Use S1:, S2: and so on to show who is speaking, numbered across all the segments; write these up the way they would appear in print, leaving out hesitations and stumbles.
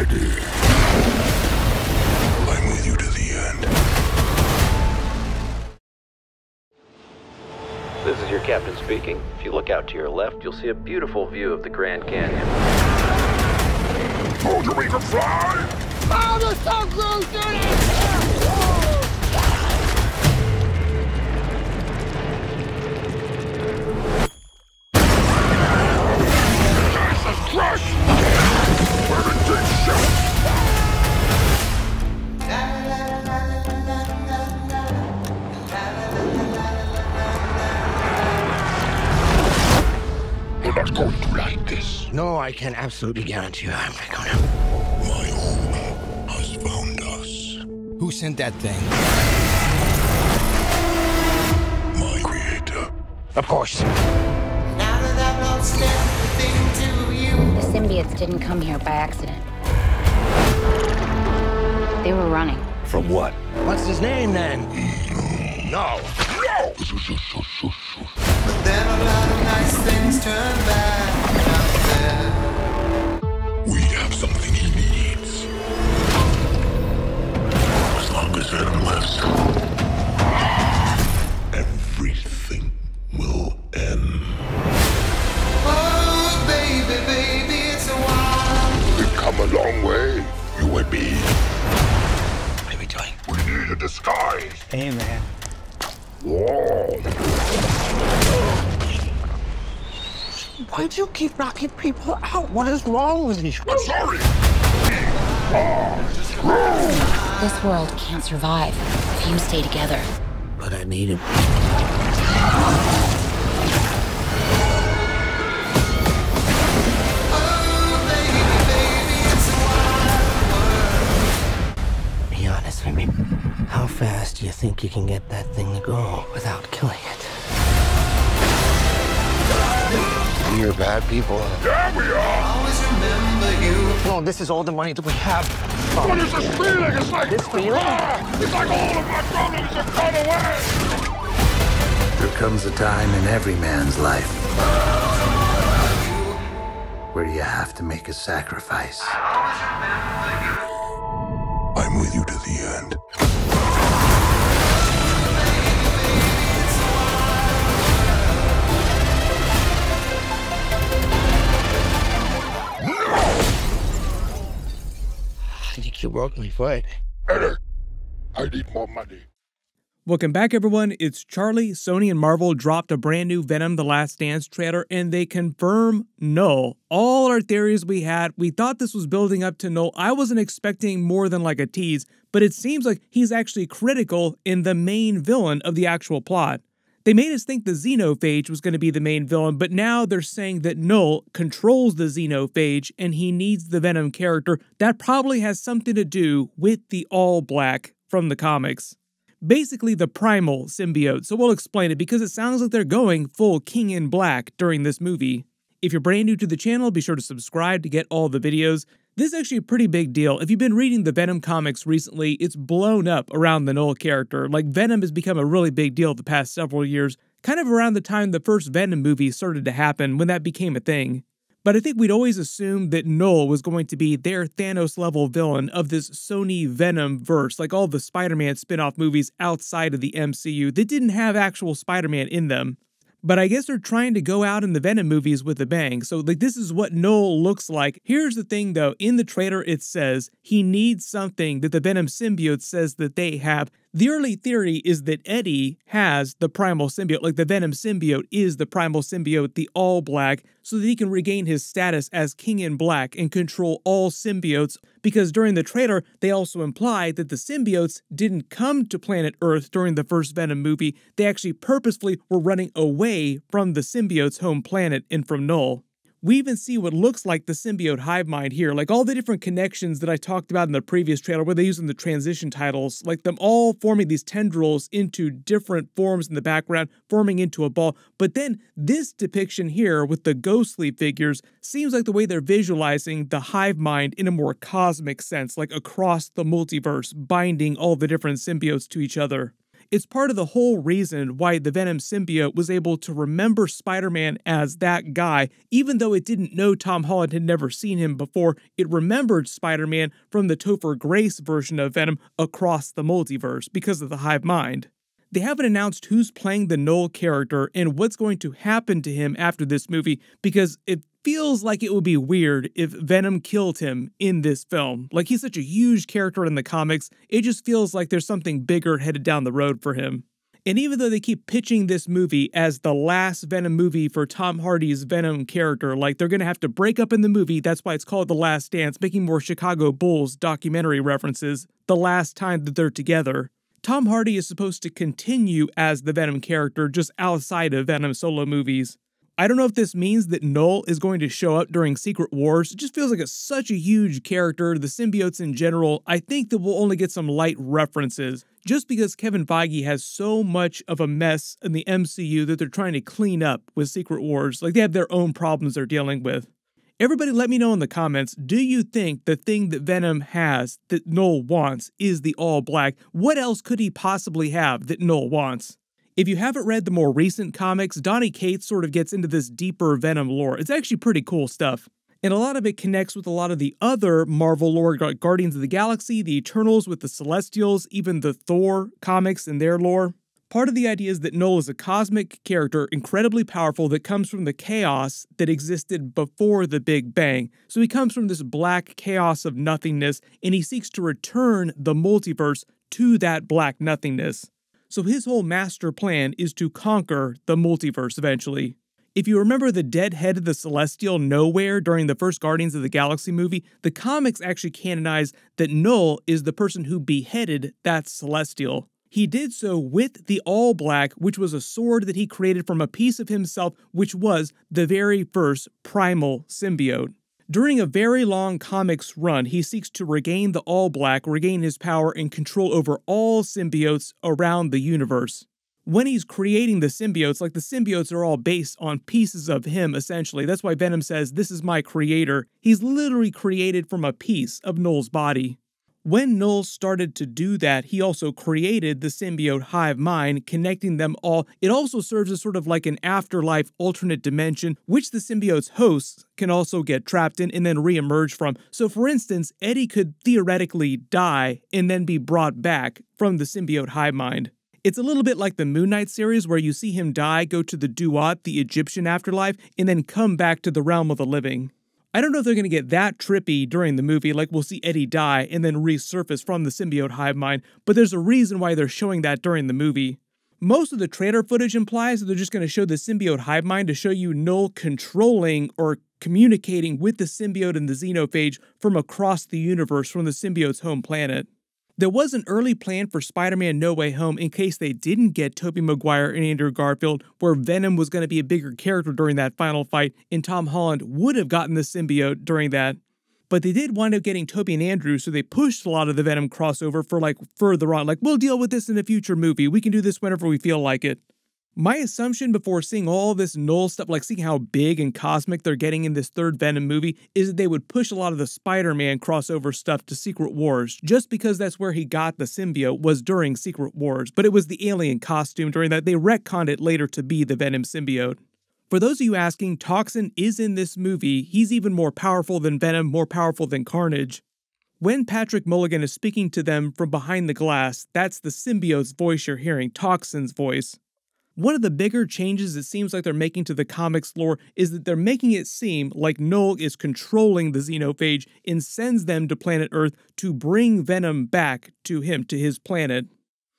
S1: Eddie. I'm with you to the end.
S2: This is your captain speaking. If you look out to your left, you'll see a beautiful view of the Grand Canyon.
S1: Told you we could fly!
S3: Oh, the Tom Cruise did it!
S1: Jesus Christ! Where did this ship? You're not going to like this.
S3: No, I can absolutely guarantee you I'm not gonna.
S1: My home has found us.
S3: Who sent that thing?
S1: My creator.
S3: Of course.
S4: The symbiotes didn't come here by accident. They were running.
S1: From what?
S3: What's his name then?
S1: No! No!
S5: But then a lot of nice things turn bad out there.
S1: We have something he needs. As long as Venom lives, everything will end.
S5: Oh, baby, baby, it's a wild.
S1: We've come a long way, you and me.
S3: What are we doing?
S1: We need a disguise.
S3: Hey, man.
S1: Whoa.
S3: Why'd you keep knocking people out? What is wrong with you?
S1: I'm sorry.
S4: This world can't survive if you stay together.
S3: But I need him. Be honest with me. How fast do you think you can get that thing to go without killing it?
S1: We're bad people. Yeah, we are.
S5: Always remember you.
S3: No, this is all the money that we have.
S1: What is this feeling? It's like
S3: This feeling?
S1: It's like all of my problems have gone away.
S6: There comes a time in every man's life where you have to make a sacrifice.
S1: I'm with you to the end.
S3: I think you broke my foot.
S1: Eddie, I need more money.
S7: Welcome back, everyone. It's Charlie. Sony and Marvel dropped a brand new Venom The Last Dance trailer, and they confirm Null. All our theories we had, we thought this was building up to Null. I wasn't expecting more than like a tease, but it seems like he's actually critical in the main villain of the actual plot. They made us think the Xenophage was going to be the main villain, but now they're saying that Null controls the Xenophage and he needs the Venom character. That probably has something to do with the All Black from the comics. Basically the primal symbiote, so we'll explain it because it sounds like they're going full King in Black during this movie. If you're brand new to the channel, be sure to subscribe to get all the videos. This is actually a pretty big deal. If you've been reading the Venom comics recently, it's blown up around the Null character. Like, Venom has become a really big deal the past several years, kind of around the time the first Venom movie started to happen, when that became a thing. But I think we'd always assumed that Null was going to be their Thanos-level villain of this Sony Venom verse, like all the Spider-Man spin-off movies outside of the MCU that didn't have actual Spider-Man in them. But I guess they're trying to go out in the Venom movies with a bang. So like, this is what Null looks like. Here's the thing though, in the trailer it says he needs something that the Venom symbiote says that they have. The early theory is that Eddie has the primal symbiote, like the Venom symbiote is the primal symbiote, the All Black, so that he can regain his status as King in Black and control all symbiotes, because during the trailer, they also imply that the symbiotes didn't come to planet Earth during the first Venom movie. They actually purposefully were running away from the symbiote's home planet and from Null. We even see what looks like the symbiote hive mind here, like all the different connections that I talked about in the previous trailer where they use in the transition titles, like them all forming these tendrils into different forms in the background, forming into a ball. But then this depiction here with the ghostly figures seems like the way they're visualizing the hive mind in a more cosmic sense, like across the multiverse, binding all the different symbiotes to each other. It's part of the whole reason why the Venom symbiote was able to remember Spider-Man as that guy, even though it didn't know Tom Holland had never seen him before. It remembered Spider-Man from the Topher Grace version of Venom across the multiverse because of the hive mind. They haven't announced who's playing the Knull character and what's going to happen to him after this movie, because it feels like it would be weird if Venom killed him in this film. Like, he's such a huge character in the comics, it just feels like there's something bigger headed down the road for him. And even though they keep pitching this movie as the last Venom movie for Tom Hardy's Venom character, like they're gonna have to break up in the movie, that's why it's called The Last Dance, making more Chicago Bulls documentary references, the last time that they're together. Tom Hardy is supposed to continue as the Venom character just outside of Venom solo movies. I don't know if this means that Knull is going to show up during Secret Wars. It just feels like it's such a huge character. The symbiotes in general, I think that we'll only get some light references, just because Kevin Feige has so much of a mess in the MCU that they're trying to clean up with Secret Wars. Like, they have their own problems they're dealing with. Everybody let me know in the comments, do you think the thing that Venom has that Knull wants is the all black? What else could he possibly have that Knull wants? If you haven't read the more recent comics, Donny Cates sort of gets into this deeper Venom lore. It's actually pretty cool stuff. And a lot of it connects with a lot of the other Marvel lore, like Guardians of the Galaxy, the Eternals with the Celestials, even the Thor comics and their lore. Part of the idea is that Knull is a cosmic character, incredibly powerful, that comes from the chaos that existed before the Big Bang. So he comes from this black chaos of nothingness, and he seeks to return the multiverse to that black nothingness. So his whole master plan is to conquer the multiverse eventually. If you remember the dead head of the Celestial Nowhere during the first Guardians of the Galaxy movie, the comics actually canonize that Knull is the person who beheaded that Celestial. He did so with the All Black, which was a sword that he created from a piece of himself, which was the very first primal symbiote. During a very long comics run, he seeks to regain the All Black, regain his power and control over all symbiotes around the universe. When he's creating the symbiotes, like the symbiotes are all based on pieces of him, essentially. That's why Venom says, "This is my creator." He's literally created from a piece of Knull's body. When Knull started to do that, he also created the symbiote hive mind, connecting them all. It also serves as sort of like an afterlife alternate dimension, which the symbiote's hosts can also get trapped in and then re-emerge from. So for instance, Eddie could theoretically die and then be brought back from the symbiote hive mind. It's a little bit like the Moon Knight series where you see him die, go to the Duat, the Egyptian afterlife, and then come back to the realm of the living. I don't know if they're going to get that trippy during the movie, like we'll see Eddie die and then resurface from the symbiote hive mind, but there's a reason why they're showing that during the movie. Most of the trailer footage implies that they're just going to show the symbiote hive mind to show you Knull controlling or communicating with the symbiote and the xenophage from across the universe from the symbiote's home planet. There was an early plan for Spider-Man No Way Home in case they didn't get Tobey Maguire and Andrew Garfield, where Venom was going to be a bigger character during that final fight, and Tom Holland would have gotten the symbiote during that. But they did wind up getting Tobey and Andrew, so they pushed a lot of the Venom crossover for like further on. Like, we'll deal with this in a future movie. We can do this whenever we feel like it. My assumption before seeing all this Knull stuff, like seeing how big and cosmic they're getting in this third Venom movie, is that they would push a lot of the Spider-Man crossover stuff to Secret Wars, just because that's where he got the symbiote was during Secret Wars, but it was the alien costume during that. They retconned it later to be the Venom symbiote. For those of you asking, Toxin is in this movie. He's even more powerful than Venom, more powerful than Carnage. When Patrick Mulligan is speaking to them from behind the glass, that's the symbiote's voice you're hearing, Toxin's voice. One of the bigger changes it seems like they're making to the comics lore is that they're making it seem like Knull is controlling the xenophage and sends them to planet Earth to bring Venom back to him, to his planet.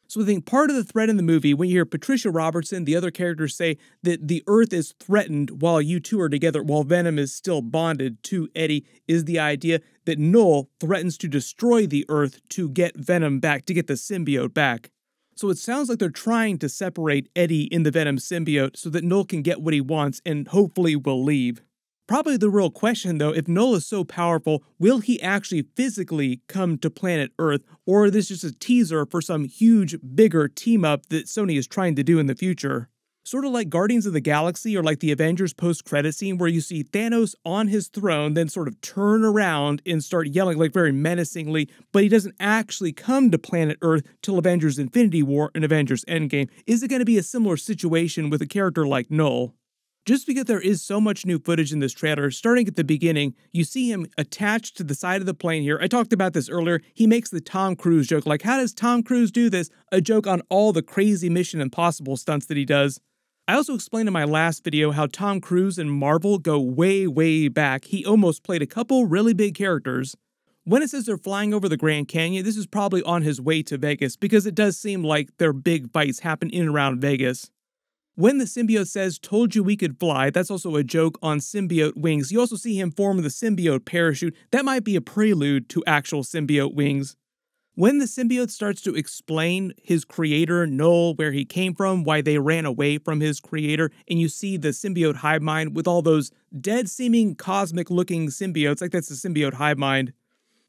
S7: So I think part of the threat in the movie, when you hear Patricia Robertson, the other characters say that the Earth is threatened while you two are together, while Venom is still bonded to Eddie, is the idea that Knull threatens to destroy the Earth to get Venom back, to get the symbiote back. So it sounds like they're trying to separate Eddie in the Venom symbiote so that Knull can get what he wants and hopefully will leave. Probably the real question though, if Knull is so powerful, will he actually physically come to planet Earth, or is this just a teaser for some huge, bigger team-up that Sony is trying to do in the future? Sort of like Guardians of the Galaxy or like the Avengers post-credit scene where you see Thanos on his throne, then sort of turn around and start yelling like very menacingly, but he doesn't actually come to planet Earth till Avengers Infinity War and Avengers Endgame. Is it going to be a similar situation with a character like Null? Just because there is so much new footage in this trailer, starting at the beginning, you see him attached to the side of the plane here. I talked about this earlier. He makes the Tom Cruise joke, like, how does Tom Cruise do this? A joke on all the crazy Mission Impossible stunts that he does. I also explained in my last video how Tom Cruise and Marvel go way, way back. He almost played a couple really big characters. When it says they're flying over the Grand Canyon, this is probably on his way to Vegas, because it does seem like their big fights happen in and around Vegas. When the symbiote says, "Told you we could fly," that's also a joke on symbiote wings. You also see him form the symbiote parachute. That might be a prelude to actual symbiote wings. When the symbiote starts to explain his creator, Null, where he came from, why they ran away from his creator, and you see the symbiote hive mind with all those dead-seeming cosmic-looking symbiotes, like that's the symbiote hive mind.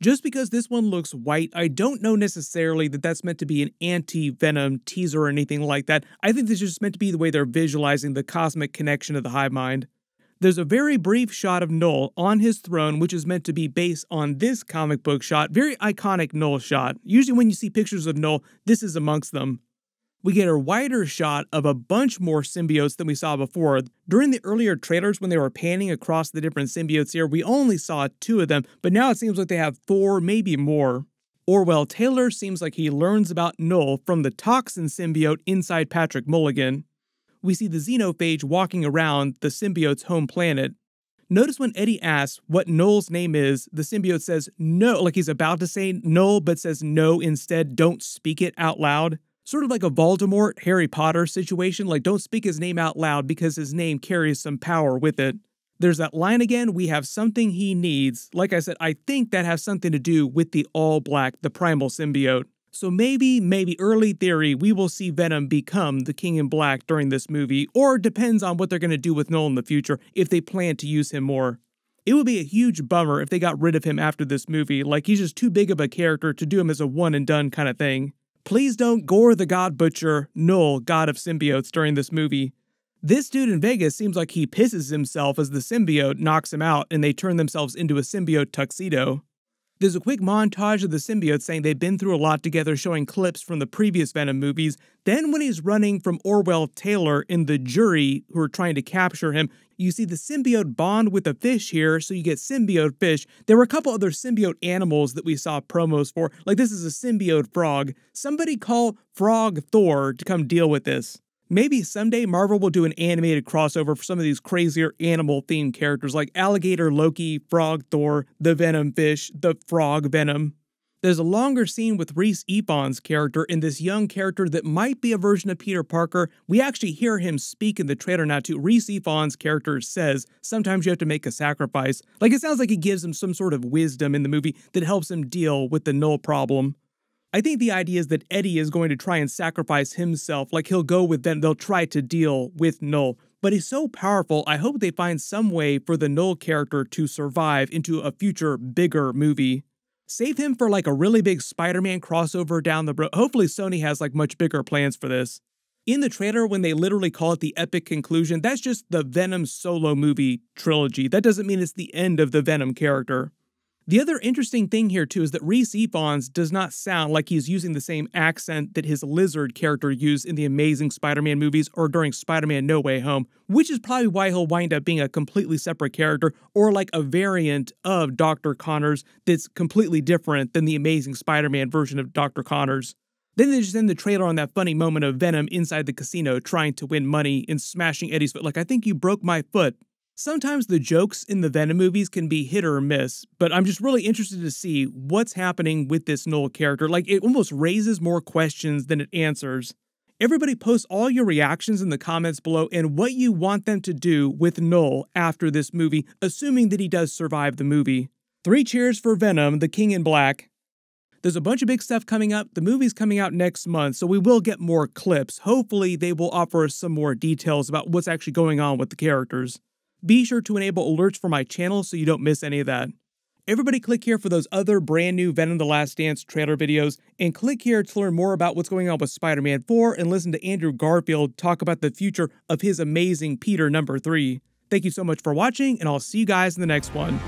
S7: Just because this one looks white, I don't know necessarily that that's meant to be an anti-Venom teaser or anything like that. I think this is just meant to be the way they're visualizing the cosmic connection of the hive mind. There's a very brief shot of Null on his throne, which is meant to be based on this comic book shot. Very iconic Null shot. Usually when you see pictures of Null, this is amongst them. We get a wider shot of a bunch more symbiotes than we saw before. During the earlier trailers, when they were panning across the different symbiotes here, we only saw 2 of them, but now it seems like they have 4, maybe more. Orwell Taylor seems like he learns about Null from the toxin symbiote inside Patrick Mulligan. We see the xenophage walking around the symbiote's home planet. Notice when Eddie asks what Null's name is, the symbiote says no, like he's about to say Null, but says no instead, don't speak it out loud. Sort of like a Voldemort, Harry Potter situation, like don't speak his name out loud because his name carries some power with it. There's that line again, we have something he needs. Like I said, I think that has something to do with the all-black, the primal symbiote. So maybe early theory, we will see Venom become the King in Black during this movie, or depends on what they're going to do with Null in the future, if they plan to use him more. It would be a huge bummer if they got rid of him after this movie, like he's just too big of a character to do him as a one and done kind of thing. Please don't gore the God Butcher, Null, God of Symbiotes, during this movie. This dude in Vegas seems like he pisses himself as the symbiote knocks him out and they turn themselves into a symbiote tuxedo. There's a quick montage of the symbiote saying they've been through a lot together, showing clips from the previous Venom movies. Then when he's running from Orwell Taylor and the jury who are trying to capture him, you see the symbiote bond with a fish here, so you get symbiote fish. There were a couple other symbiote animals that we saw promos for, like this is a symbiote frog. Somebody call Frog Thor to come deal with this. Maybe someday Marvel will do an animated crossover for some of these crazier animal-themed characters like Alligator Loki, Frog Thor, the Venom Fish, the Frog Venom. There's a longer scene with Rhys Ifans' character and this young character that might be a version of Peter Parker. We actually hear him speak in the trailer now too. Rhys Ifans' character says, sometimes you have to make a sacrifice. Like it sounds like he gives him some sort of wisdom in the movie that helps him deal with the Null problem. I think the idea is that Eddie is going to try and sacrifice himself, like he'll go with them, they'll try to deal with Null. But he's so powerful, I hope they find some way for the Null character to survive into a future, bigger movie. Save him for like a really big Spider-Man crossover down the road. Hopefully Sony has like much bigger plans for this. In the trailer, when they literally call it the epic conclusion, that's just the Venom solo movie trilogy. That doesn't mean it's the end of the Venom character. The other interesting thing here too is that Rhys Ifans does not sound like he's using the same accent that his lizard character used in the Amazing Spider-Man movies or during Spider-Man No Way Home, which is probably why he'll wind up being a completely separate character or like a variant of Dr. Connors that's completely different than the Amazing Spider-Man version of Dr. Connors. Then they just end the trailer on that funny moment of Venom inside the casino trying to win money and smashing Eddie's foot like, I think you broke my foot. Sometimes the jokes in the Venom movies can be hit or miss, but I'm just really interested to see what's happening with this Null character. Like, it almost raises more questions than it answers. Everybody post all your reactions in the comments below and what you want them to do with Null after this movie, assuming that he does survive the movie. 3 cheers for Venom, the King in Black. There's a bunch of big stuff coming up. The movie's coming out next month, so we will get more clips. Hopefully, they will offer us some more details about what's actually going on with the characters. Be sure to enable alerts for my channel so you don't miss any of that. Everybody click here for those other brand new Venom The Last Dance trailer videos, and click here to learn more about what's going on with Spider-Man 4 and listen to Andrew Garfield talk about the future of his amazing Peter #3. Thank you so much for watching, and I'll see you guys in the next one.